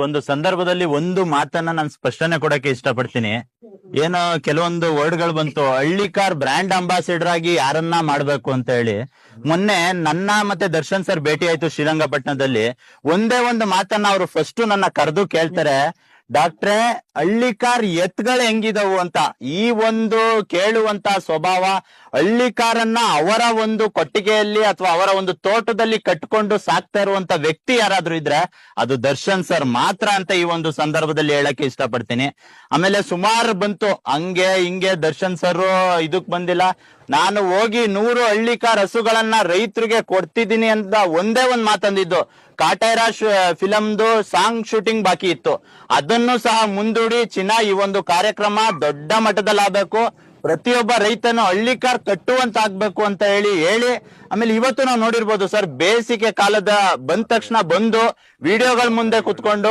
ಒಂದು ಸಂದರ್ಭದಲ್ಲಿ ಒಂದು ಮಾತನ್ನ ನಾನು ಸ್ಪಷ್ಟನೆ ಕೊಡಕ್ಕೆ ಇಷ್ಟಪಡ್ತೀನಿ. ಏನೋ ಕೆಲವೊಂದು ವರ್ಡ್ಗಳು ಬಂತು, ಹಳ್ಳಿಕಾರ್ ಬ್ರ್ಯಾಂಡ್ ಅಂಬಾಸಿಡರ್ ಆಗಿ ಯಾರನ್ನ ಮಾಡ್ಬೇಕು ಅಂತ ಹೇಳಿ. ಮೊನ್ನೆ ನನ್ನ ಮತ್ತೆ ದರ್ಶನ್ ಸರ್ ಭೇಟಿ ಆಯ್ತು ಶ್ರೀರಂಗಪಟ್ಟಣದಲ್ಲಿ. ಒಂದೇ ಒಂದು ಮಾತನ್ನ ಅವರು ಫಸ್ಟ್ ನನ್ನ ಕರೆದು ಕೇಳ್ತಾರೆ, ಡಾಕ್ಟ್ರೆ ಹಳ್ಳಿಕಾರ್ ಎತ್ಗಳು ಹೆಂಗಿದವು ಅಂತ. ಈ ಒಂದು ಕೇಳುವಂತ ಸ್ವಭಾವ, ಹಳ್ಳಿಕಾರನ್ನ ಅವರ ಒಂದು ಕೊಟ್ಟಿಗೆಯಲ್ಲಿ ಅಥವಾ ಅವರ ಒಂದು ತೋಟದಲ್ಲಿ ಕಟ್ಕೊಂಡು ಸಾಕ್ತಾ ಇರುವಂತ ವ್ಯಕ್ತಿ ಯಾರಾದ್ರೂ ಇದ್ರೆ ಅದು ದರ್ಶನ್ ಸರ್ ಮಾತ್ರ ಅಂತ ಈ ಒಂದು ಸಂದರ್ಭದಲ್ಲಿ ಹೇಳಕ್ಕೆ ಇಷ್ಟಪಡ್ತೀನಿ. ಆಮೇಲೆ ಸುಮಾರು ಬಂತು ಹಂಗೆ ಹಿಂಗೆ, ದರ್ಶನ್ ಸರ್ ಇದಕ್ ಬಂದಿಲ್ಲ, ನಾನು ಹೋಗಿ 100 ಹಳ್ಳಿಕಾರ್ ಹಸುಗಳನ್ನ ರೈತರಿಗೆ ಕೊಡ್ತಿದ್ದೀನಿ ಅಂತ ಒಂದೇ ಒಂದ್ ಮಾತಂದಿದ್ದು. ಕಾಟೇರ ಫಿಲಮ್ದು ಸಾಂಗ್ ಶೂಟಿಂಗ್ ಬಾಕಿ ಇತ್ತು, ಅದನ್ನು ಸಹ ಮುಂದೂಡಿ ಚಿನ್ನ ಈ ಒಂದು ಕಾರ್ಯಕ್ರಮ ದೊಡ್ಡ ಮಟ್ಟದಲ್ಲಿ ಆಗ್ಬೇಕು, ಪ್ರತಿಯೊಬ್ಬ ರೈತನು ಹಳ್ಳಿಕಾರ್ ಕಟ್ಟುವಂತ ಆಗ್ಬೇಕು ಅಂತ ಹೇಳಿ ಆಮೇಲೆ ಇವತ್ತು ನಾವು ನೋಡಿರ್ಬೋದು ಸರ್, ಬೇಸಿಗೆ ಕಾಲದ ಬಂದ ತಕ್ಷಣ ಬಂದು ವಿಡಿಯೋಗಳ ಮುಂದೆ ಕುತ್ಕೊಂಡು